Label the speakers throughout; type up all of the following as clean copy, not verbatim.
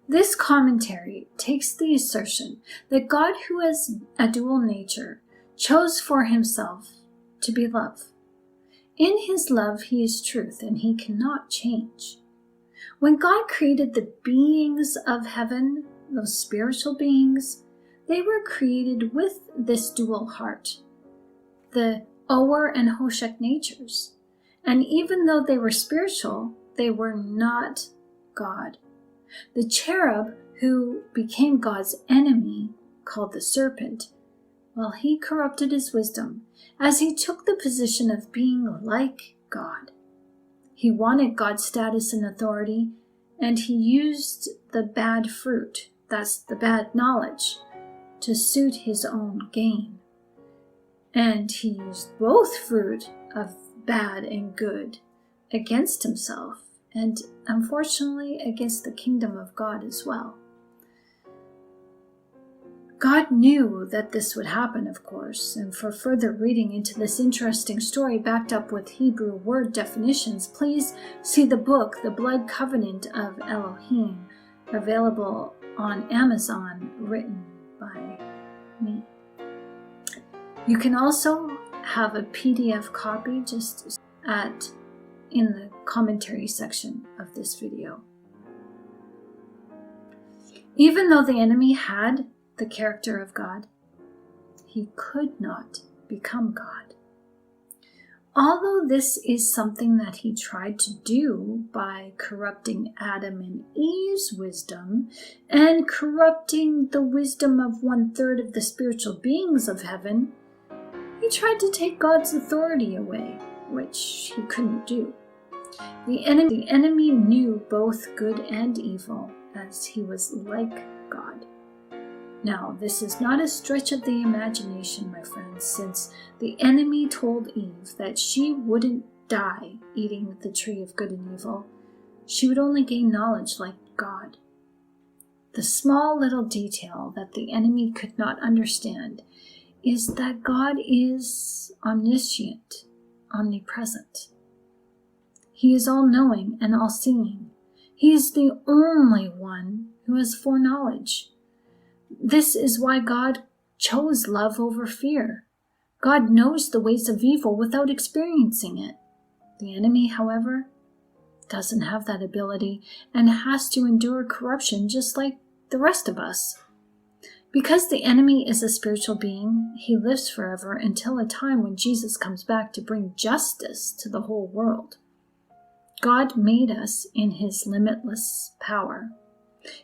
Speaker 1: This commentary takes the assertion that God, who has a dual nature, chose for himself to be love. In his love, he is truth, and he cannot change. When God created the beings of heaven, those spiritual beings, they were created with this dual heart, the Oer and Hoshek natures. And even though they were spiritual, they were not God. The cherub, who became God's enemy, called the serpent, well, he corrupted his wisdom as he took the position of being like God. He wanted God's status and authority, and he used the bad fruit, that's the bad knowledge, to suit his own gain. And he used both fruit of bad and good against himself, and unfortunately against the kingdom of God as well. God knew that this would happen, of course, and for further reading into this interesting story backed up with Hebrew word definitions, please see the book, The Blood Covenant of Elohim, available on Amazon, written by me. You can also have a PDF copy just in the commentary section of this video. Even though the enemy had the character of God, he could not become God. Although this is something that he tried to do by corrupting Adam and Eve's wisdom and corrupting the wisdom of 1/3 of the spiritual beings of heaven, he tried to take God's authority away, which he couldn't do. The enemy knew both good and evil, as he was like God. Now, this is not a stretch of the imagination, my friends, since the enemy told Eve that she wouldn't die eating the tree of good and evil. She would only gain knowledge like God. The small little detail that the enemy could not understand is that God is omniscient, omnipresent. He is all-knowing and all-seeing. He is the only one who has foreknowledge. This is why God chose love over fear. God knows the ways of evil without experiencing it. The enemy, however, doesn't have that ability and has to endure corruption just like the rest of us. Because the enemy is a spiritual being, he lives forever until a time when Jesus comes back to bring justice to the whole world. God made us in his limitless power.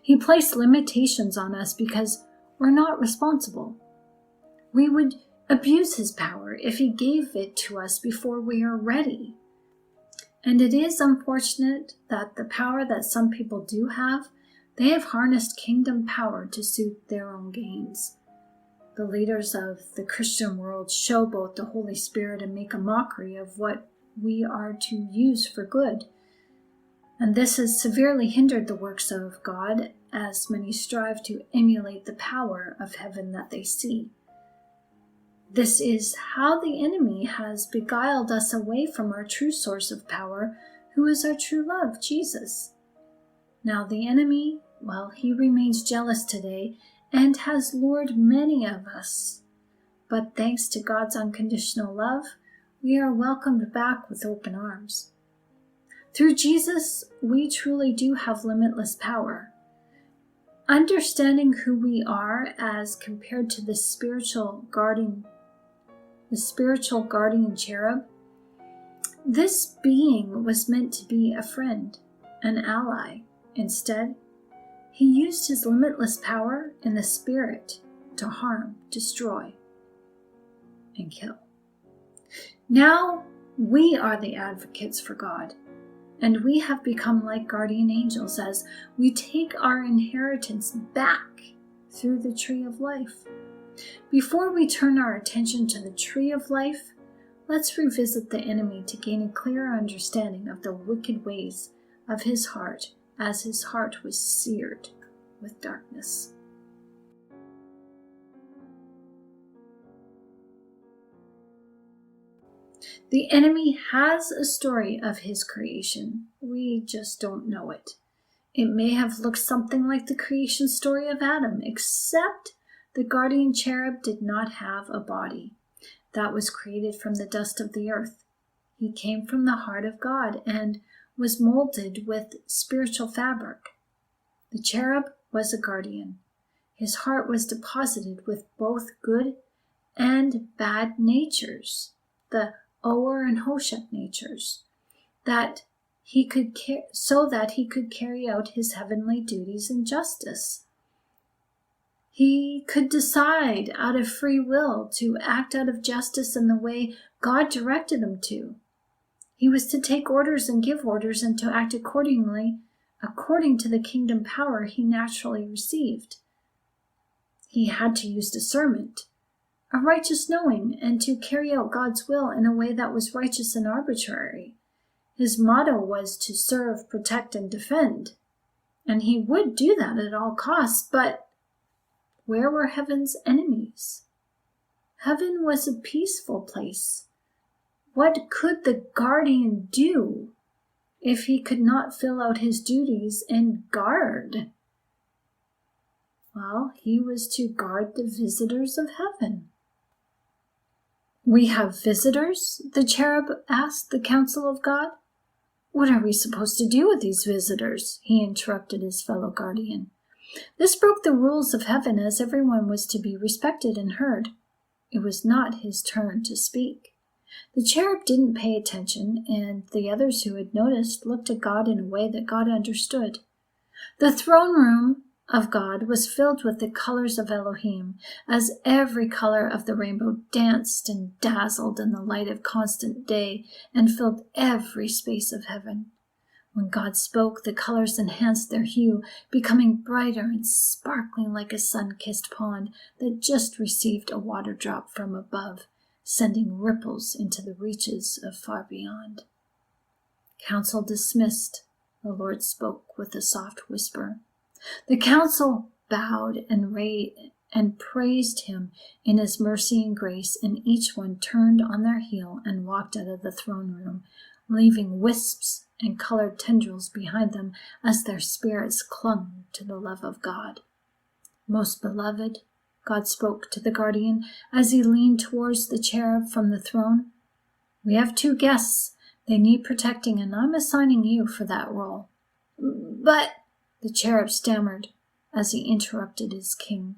Speaker 1: He placed limitations on us because we're not responsible. We would abuse his power if he gave it to us before we are ready. And it is unfortunate that the power that some people do have, they have harnessed kingdom power to suit their own gains. The leaders of the Christian world showboat the Holy Spirit and make a mockery of what we are to use for good. And this has severely hindered the works of God, as many strive to emulate the power of heaven that they see. This is how the enemy has beguiled us away from our true source of power, who is our true love, Jesus. Now the enemy, well, he remains jealous today and has lured many of us. But thanks to God's unconditional love, we are welcomed back with open arms. Through Jesus, we truly do have limitless power. Understanding who we are as compared to the spiritual guardian cherub, this being was meant to be a friend, an ally. Instead, he used his limitless power in the spirit to harm, destroy, and kill. Now we are the advocates for God, and we have become like guardian angels as we take our inheritance back through the tree of life. Before we turn our attention to the tree of life, let's revisit the enemy to gain a clearer understanding of the wicked ways of his heart, as his heart was seared with darkness. The enemy has a story of his creation. We just don't know it. It may have looked something like the creation story of Adam, except the guardian cherub did not have a body that was created from the dust of the earth. He came from the heart of God and was molded with spiritual fabric. The cherub was a guardian. His heart was deposited with both good and bad natures, the Oer and Hoshep natures, so that he could carry out his heavenly duties in justice. He could decide out of free will to act out of justice in the way God directed him to. He was to take orders and give orders and to act accordingly, according to the kingdom power he naturally received. He had to use discernment, a righteous knowing, and to carry out God's will in a way that was righteous and arbitrary. His motto was to serve, protect, and defend. And he would do that at all costs, but where were heaven's enemies? Heaven was a peaceful place. What could the guardian do if he could not fill out his duties and guard? Well, he was to guard the visitors of heaven. We have visitors? The cherub asked the council of God. What are we supposed to do with these visitors? He interrupted his fellow guardian. This broke the rules of heaven, as everyone was to be respected and heard. It was not his turn to speak. The cherub didn't pay attention, and the others who had noticed looked at God in a way that God understood. The throne room of God was filled with the colors of Elohim, as every color of the rainbow danced and dazzled in the light of constant day and filled every space of heaven. When God spoke, the colors enhanced their hue, becoming brighter and sparkling like a sun-kissed pond that just received a water drop from above, sending ripples into the reaches of far beyond. Council dismissed, the Lord spoke with a soft whisper. The council bowed and praised him in his mercy and grace, and each one turned on their heel and walked out of the throne room, leaving wisps and colored tendrils behind them as their spirits clung to the love of God. Most beloved, God spoke to the guardian as he leaned towards the cherub from the throne. We have 2 guests. They need protecting, and I'm assigning you for that role. But the cherub stammered as he interrupted his king.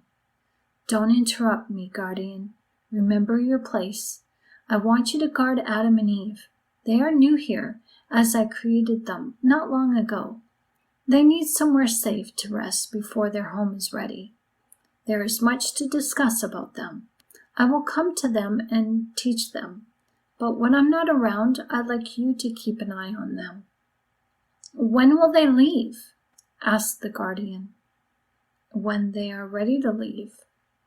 Speaker 1: Don't interrupt me, guardian. Remember your place. I want you to guard Adam and Eve. They are new here, as I created them not long ago. They need somewhere safe to rest before their home is ready. There is much to discuss about them. I will come to them and teach them. But when I'm not around, I'd like you to keep an eye on them. When will they leave? Asked the guardian. When they are ready to leave,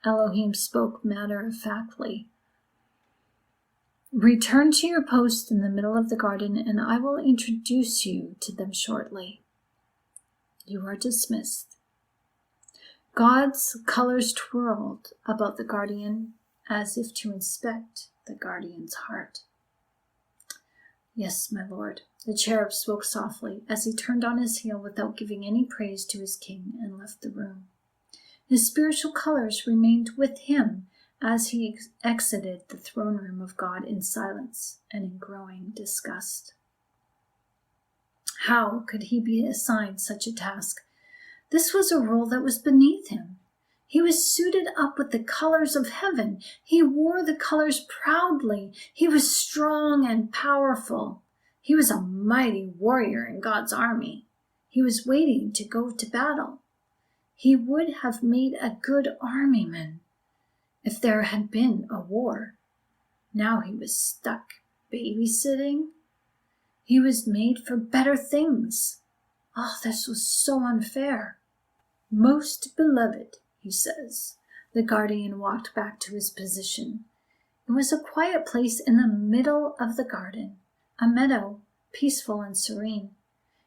Speaker 1: Elohim spoke matter-of-factly. Return to your post in the middle of the garden, and I will introduce you to them shortly. You are dismissed. God's colors twirled about the guardian as if to inspect the guardian's heart. Yes, my lord, the cherub spoke softly as he turned on his heel without giving any praise to his king and left the room. His spiritual colors remained with him as he exited the throne room of God in silence and in growing disgust. How could he be assigned such a task? This was a role that was beneath him. He was suited up with the colors of heaven. He wore the colors proudly. He was strong and powerful. He was a mighty warrior in God's army. He was waiting to go to battle. He would have made a good armyman if there had been a war. Now he was stuck babysitting. He was made for better things. Oh, this was so unfair. Most beloved, he says. The guardian walked back to his position. It was a quiet place in the middle of the garden, a meadow, peaceful and serene.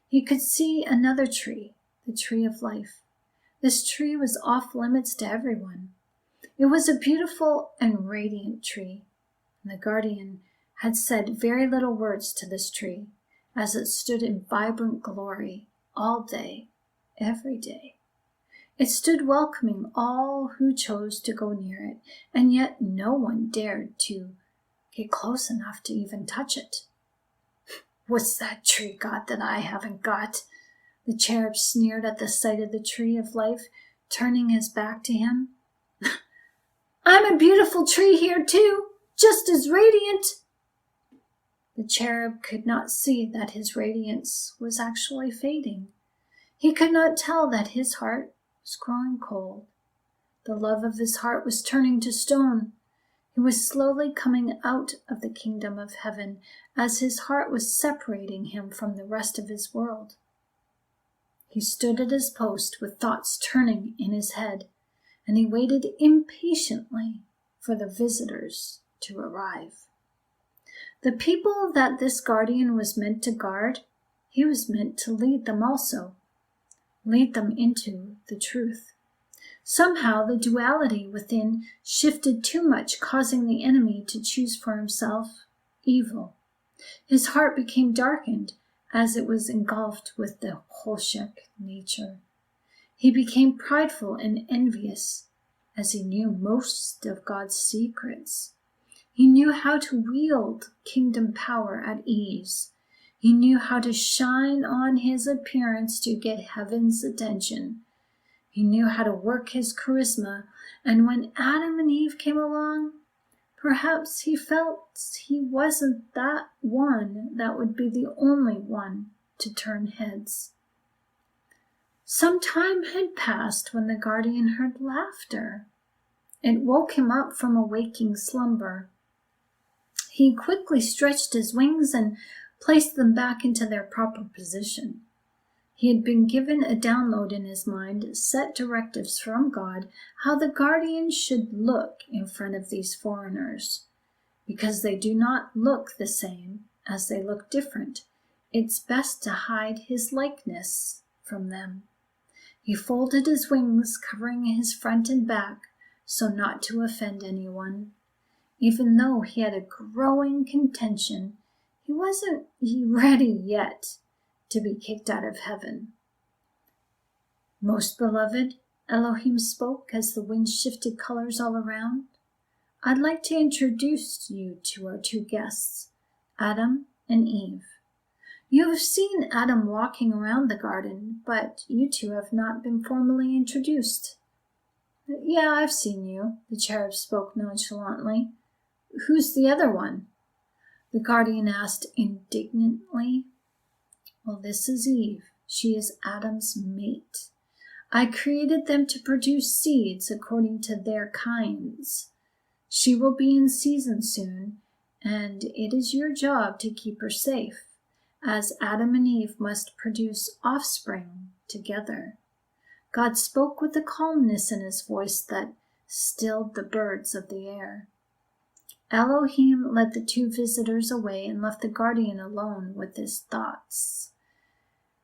Speaker 1: He could see another tree, the tree of life. This tree was off limits to everyone. It was a beautiful and radiant tree, and the guardian had said very little words to this tree as it stood in vibrant glory all day every day. It stood welcoming all who chose to go near it, and yet no one dared to get close enough to even touch it. "What's that tree got that I haven't got?" The cherub sneered at the sight of the tree of life, turning his back to him. "I'm a beautiful tree here too, just as radiant." The cherub could not see that his radiance was actually fading. He could not tell that his heart was growing cold. The love of his heart was turning to stone. He was slowly coming out of the kingdom of heaven as his heart was separating him from the rest of his world. He stood at his post with thoughts turning in his head, and he waited impatiently for the visitors to arrive. The people that this guardian was meant to guard, he was meant to lead them also, lead them into the truth. Somehow the duality within shifted too much, causing the enemy to choose for himself evil. His heart became darkened as it was engulfed with the Holshek nature. He became prideful and envious as he knew most of God's secrets. He knew how to wield kingdom power at ease. He knew how to shine on his appearance to get heaven's attention. He knew how to work his charisma, and when Adam and Eve came along, perhaps he felt he wasn't that one that would be the only one to turn heads. Some time had passed when the guardian heard laughter. It woke him up from a waking slumber. He quickly stretched his wings and placed them back into their proper position. He had been given a download in his mind, set directives from God, how the guardian should look in front of these foreigners. Because they do not look the same, as they look different, it's best to hide his likeness from them. He folded his wings, covering his front and back, so not to offend anyone. Even though he had a growing contention, he wasn't ready yet to be kicked out of heaven. "Most beloved," Elohim spoke as the wind shifted colors all around, "I'd like to introduce you to our two guests, Adam and Eve. You have seen Adam walking around the garden, but you two have not been formally introduced." "Yeah, I've seen you," the cherub spoke nonchalantly. "Who's the other one?" The guardian asked indignantly. "Well, this is Eve. She is Adam's mate. I created them to produce seeds according to their kinds. She will be in season soon, and it is your job to keep her safe, as Adam and Eve must produce offspring together." God spoke with a calmness in his voice that stilled the birds of the air. Elohim led the two visitors away and left the guardian alone with his thoughts.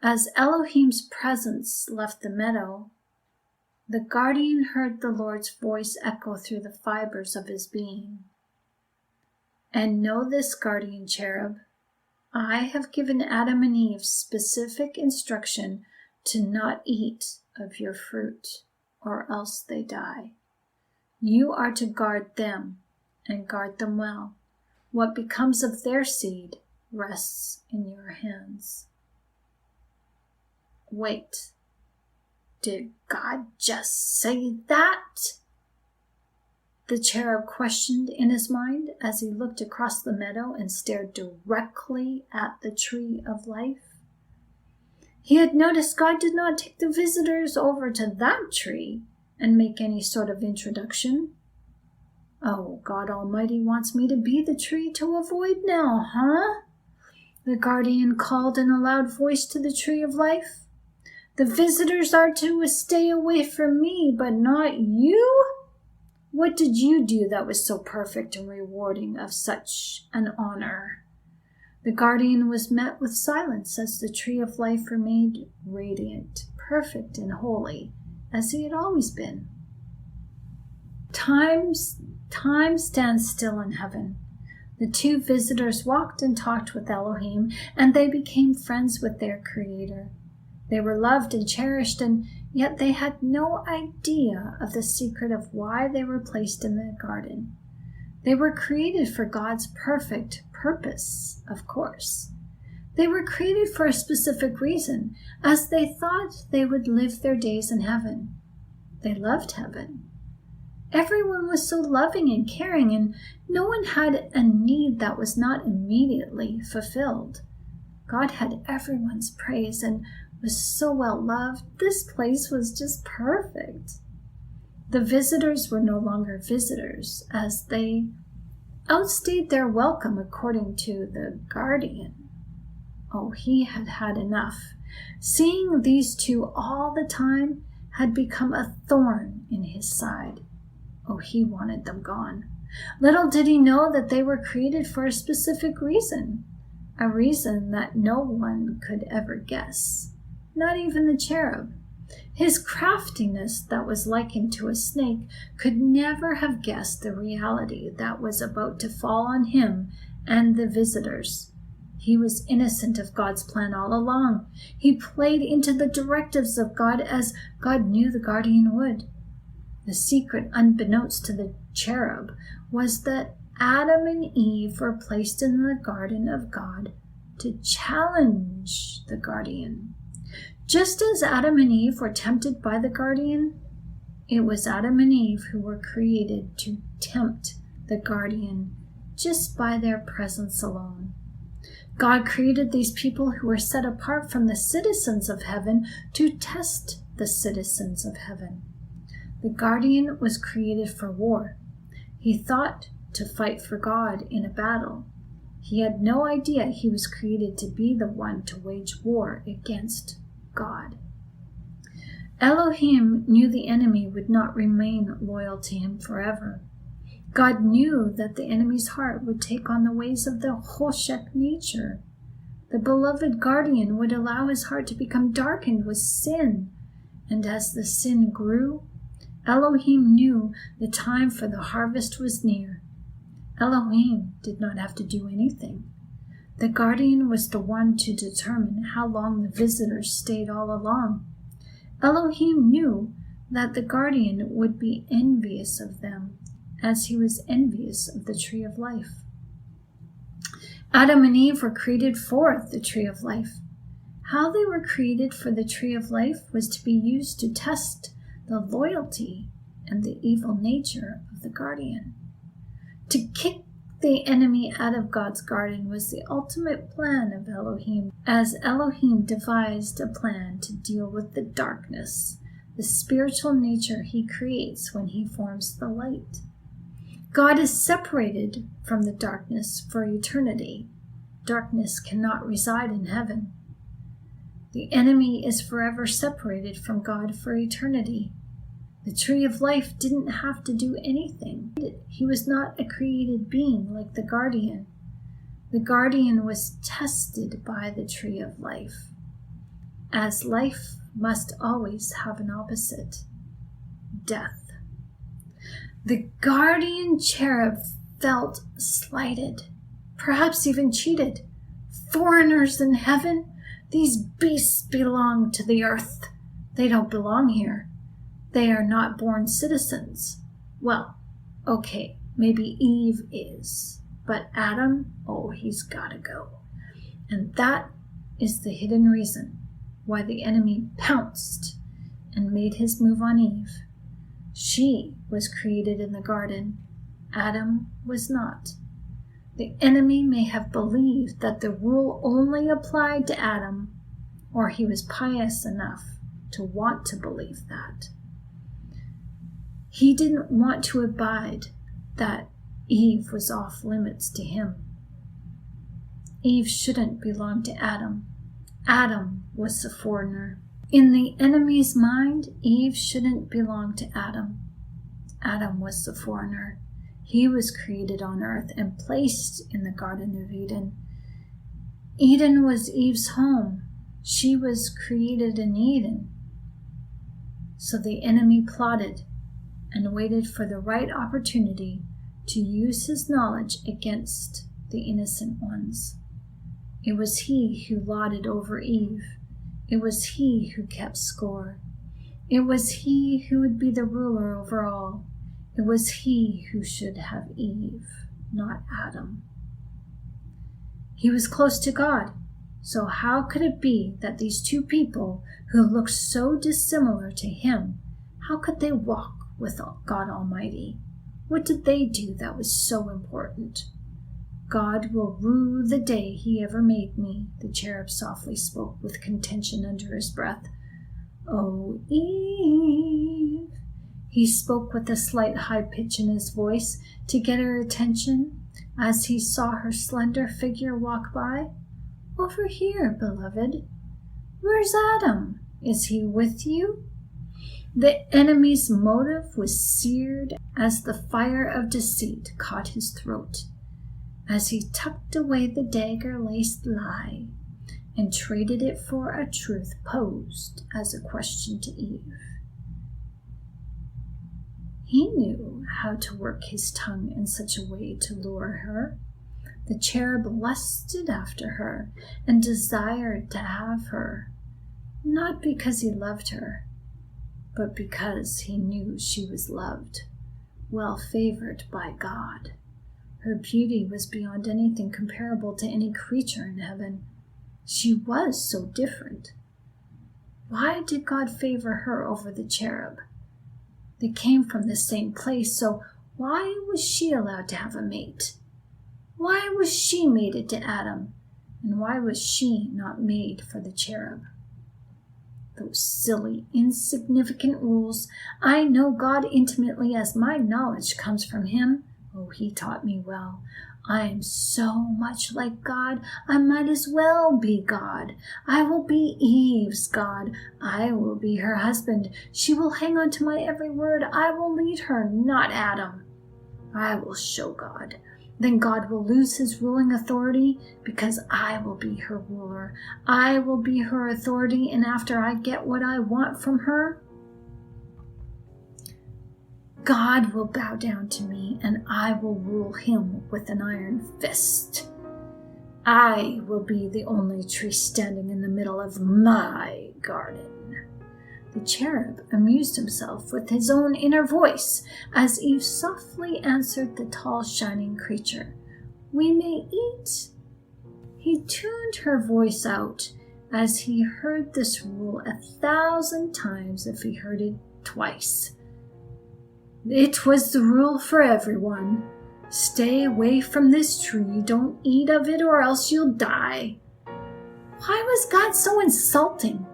Speaker 1: As Elohim's presence left the meadow, the guardian heard the Lord's voice echo through the fibers of his being. "And know this, guardian cherub, I have given Adam and Eve specific instruction to not eat of your fruit, or else they die. You are to guard them, and guard them well. What becomes of their seed rests in your hands." Wait, did God just say that? The cherub questioned in his mind as he looked across the meadow and stared directly at the tree of life. He had noticed God did not take the visitors over to that tree and make any sort of introduction. Oh, God Almighty wants me to be the tree to avoid now, huh? The guardian called in a loud voice to the tree of life. "The visitors are to stay away from me, but not you? What did you do that was so perfect and rewarding of such an honor?" The guardian was met with silence as the tree of life remained radiant, perfect, and holy, as he had always been. Time stands still in heaven. The two visitors walked and talked with Elohim, and they became friends with their Creator. They were loved and cherished, and yet they had no idea of the secret of why they were placed in the garden. They were created for God's perfect purpose, of course. They were created for a specific reason, as they thought they would live their days in heaven. They loved heaven. Everyone was so loving and caring, and no one had a need that was not immediately fulfilled. God had everyone's praise and was so well loved. This place was just perfect. The visitors were no longer visitors, as they outstayed their welcome according to the guardian. Oh, he had had enough. Seeing these two all the time had become a thorn in his side. Oh, he wanted them gone. Little did he know that they were created for a specific reason, a reason that no one could ever guess, not even the cherub. His craftiness that was likened to a snake could never have guessed the reality that was about to fall on him and the visitors. He was innocent of God's plan all along. He played into the directives of God as God knew the guardian would. The secret, unbeknownst to the cherub, was that Adam and Eve were placed in the garden of God to challenge the guardian. Just as Adam and Eve were tempted by the guardian, it was Adam and Eve who were created to tempt the guardian just by their presence alone. God created these people who were set apart from the citizens of heaven to test the citizens of heaven. The guardian was created for war. He thought to fight for God in a battle. He had no idea he was created to be the one to wage war against God. Elohim knew the enemy would not remain loyal to him forever. God knew that the enemy's heart would take on the ways of the Hoshek nature. The beloved guardian would allow his heart to become darkened with sin, and as the sin grew, Elohim knew the time for the harvest was near. Elohim did not have to do anything. The guardian was the one to determine how long the visitors stayed all along. Elohim knew that the guardian would be envious of them, as he was envious of the tree of life. Adam and Eve were created for the tree of life. How they were created for the tree of life was to be used to test the loyalty and the evil nature of the guardian. To kick the enemy out of God's garden was the ultimate plan of Elohim, as Elohim devised a plan to deal with the darkness, the spiritual nature he creates when he forms the light. God is separated from the darkness for eternity. Darkness cannot reside in heaven. The enemy is forever separated from God for eternity. The tree of life didn't have to do anything. He was not a created being like the guardian. The guardian was tested by the tree of life, as life must always have an opposite: death. The guardian cherub felt slighted, perhaps even cheated. Foreigners in heaven? These beasts belong to the earth. They don't belong here. They are not born citizens. Well, okay, maybe Eve is, but Adam, oh, he's gotta go. And that is the hidden reason why the enemy pounced and made his move on Eve. She was created in the garden. Adam was not. The enemy may have believed that the rule only applied to Adam, or he was pious enough to want to believe that. He didn't want to abide that Eve was off limits to him. Eve shouldn't belong to Adam. Adam was the foreigner. In the enemy's mind, Eve shouldn't belong to Adam. Adam was the foreigner. He was created on earth and placed in the Garden of Eden. Eden was Eve's home. She was created in Eden. So the enemy plotted and waited for the right opportunity to use his knowledge against the innocent ones. It was he who lauded over Eve. It was he who kept score. It was he who would be the ruler over all. It was he who should have Eve, not Adam. He was close to God, so how could it be that these two people who looked so dissimilar to him, how could they walk with God Almighty? What did they do that was so important? God will rue the day he ever made me, the cherub softly spoke with contention under his breath. Oh, Eve. He spoke with a slight high pitch in his voice to get her attention as he saw her slender figure walk by. Over here, beloved. Where's Adam? Is he with you? The enemy's motive was seared as the fire of deceit caught his throat, as he tucked away the dagger-laced lie and traded it for a truth posed as a question to Eve. He knew how to work his tongue in such a way to lure her. The cherub lusted after her and desired to have her, not because he loved her, but because he knew she was loved, well favored by God. Her beauty was beyond anything comparable to any creature in heaven. She was so different. Why did God favor her over the cherub? They came from the same place, so why was she allowed to have a mate? Why was she mated to Adam? And why was she not made for the cherub? Those silly, insignificant rules. I know God intimately as my knowledge comes from him. Oh, he taught me well. I am so much like God, I might as well be God. I will be Eve's God. I will be her husband. She will hang on to my every word. I will lead her, not Adam. I will show God. Then God will lose his ruling authority because I will be her ruler. I will be her authority, and after I get what I want from her, God will bow down to me, and I will rule him with an iron fist. I will be the only tree standing in the middle of my garden. The cherub amused himself with his own inner voice as Eve softly answered the tall, shining creature. We may eat. He tuned her voice out as he heard this rule 1,000 times if he heard it twice. It was the rule for everyone. Stay away from this tree. Don't eat of it or else you'll die. Why was God so insulting?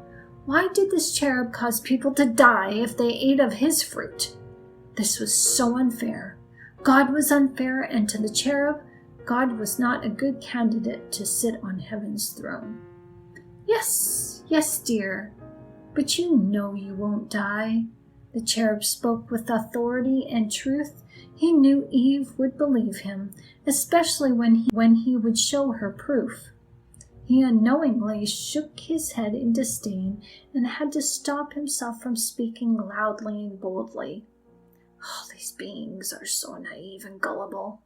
Speaker 1: Why did this cherub cause people to die if they ate of his fruit? This was so unfair. God was unfair, and to the cherub, God was not a good candidate to sit on heaven's throne. Yes, dear, but you know you won't die. The cherub spoke with authority and truth. He knew Eve would believe him, especially when he would show her proof. He unknowingly shook his head in disdain and had to stop himself from speaking loudly and boldly. Oh, these beings are so naive and gullible.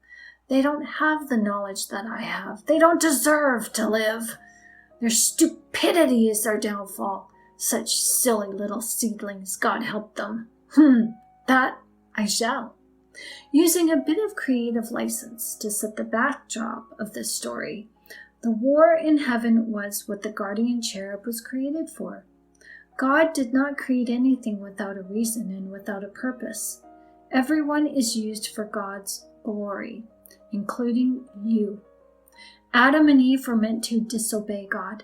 Speaker 1: They don't have the knowledge that I have. They don't deserve to live. Their stupidity is their downfall. Such silly little seedlings, God help them. That I shall. Using a bit of creative license to set the backdrop of this story, the war in heaven was what the guardian cherub was created for. God did not create anything without a reason and without a purpose. Everyone is used for God's glory, including you. Adam and Eve were meant to disobey God.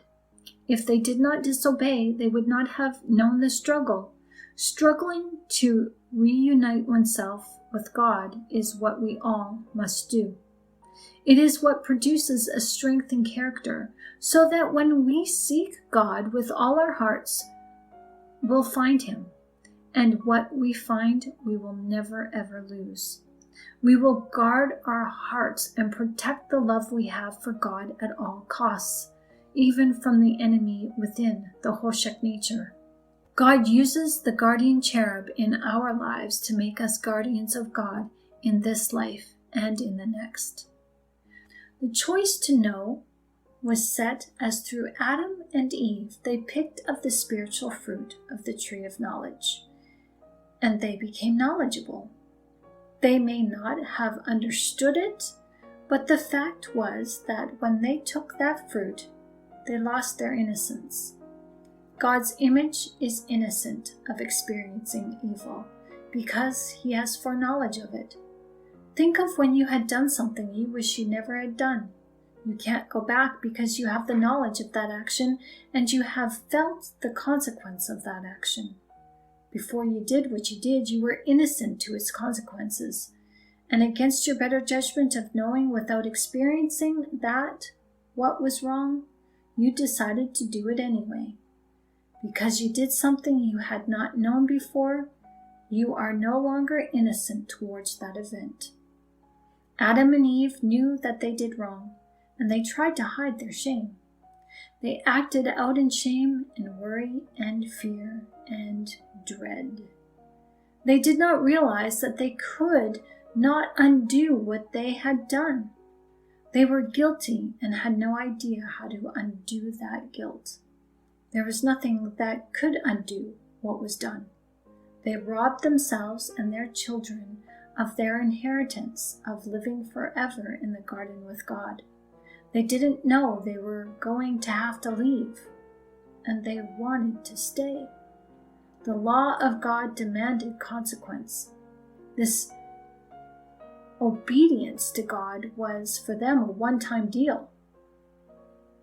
Speaker 1: If they did not disobey, they would not have known the struggle. Struggling to reunite oneself with God is what we all must do. It is what produces a strength in character, so that when we seek God with all our hearts, we'll find him. And what we find, we will never ever lose. We will guard our hearts and protect the love we have for God at all costs, even from the enemy within, the Hoshek nature. God uses the guardian cherub in our lives to make us guardians of God in this life and in the next. The choice to know was set as through Adam and Eve they picked of the spiritual fruit of the tree of knowledge, and they became knowledgeable. They may not have understood it, but the fact was that when they took that fruit, they lost their innocence. God's image is innocent of experiencing evil because he has foreknowledge of it. Think of when you had done something you wish you never had done. You can't go back because you have the knowledge of that action and you have felt the consequence of that action. Before you did what you did, you were innocent to its consequences. And against your better judgment of knowing without experiencing that what was wrong, you decided to do it anyway. Because you did something you had not known before, you are no longer innocent towards that event. Adam and Eve knew that they did wrong, and they tried to hide their shame. They acted out in shame and worry and fear and dread. They did not realize that they could not undo what they had done. They were guilty and had no idea how to undo that guilt. There was nothing that could undo what was done. They robbed themselves and their children of their inheritance of living forever in the garden with God. They didn't know they were going to have to leave, and they wanted to stay. The law of God demanded consequence. This obedience to God was for them a one-time deal.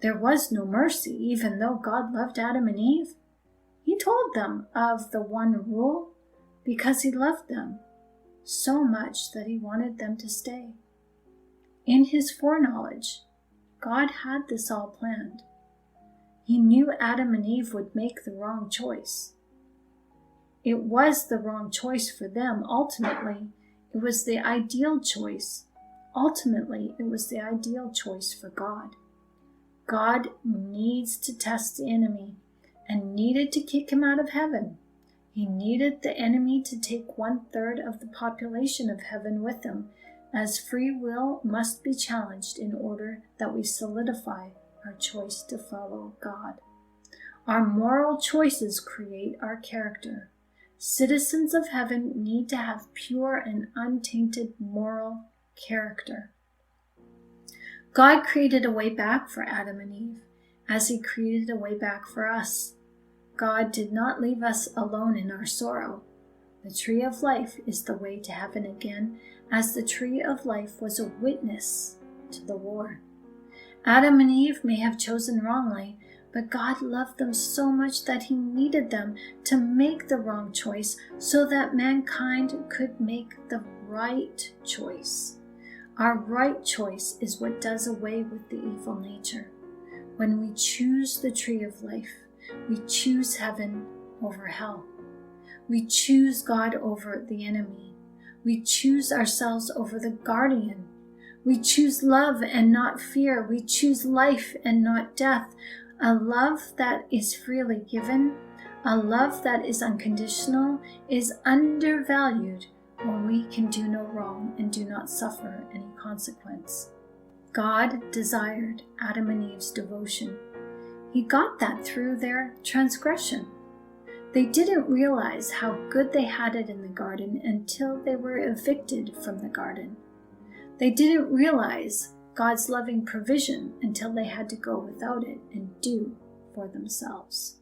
Speaker 1: There was no mercy, even though God loved Adam and Eve. He told them of the one rule because he loved them so much that he wanted them to stay. In his foreknowledge, God had this all planned. He knew Adam and Eve would make the wrong choice. It was the wrong choice for them. Ultimately, it was the ideal choice. Ultimately, it was the ideal choice for God. God needs to test the enemy and needed to kick him out of heaven. He needed the enemy to take 1/3 of the population of heaven with him, as free will must be challenged in order that we solidify our choice to follow God. Our moral choices create our character. Citizens of heaven need to have pure and untainted moral character. God created a way back for Adam and Eve, as he created a way back for us. God did not leave us alone in our sorrow. The tree of life is the way to heaven again, as the tree of life was a witness to the war. Adam and Eve may have chosen wrongly, but God loved them so much that he needed them to make the wrong choice so that mankind could make the right choice. Our right choice is what does away with the evil nature. When we choose the tree of life, we choose heaven over hell. We choose God over the enemy. We choose ourselves over the guardian. We choose love and not fear. We choose life and not death. A love that is freely given, a love that is unconditional, is undervalued when we can do no wrong and do not suffer any consequence. God desired Adam and Eve's devotion. He got that through their transgression. They didn't realize how good they had it in the garden until they were evicted from the garden. They didn't realize God's loving provision until they had to go without it and do for themselves.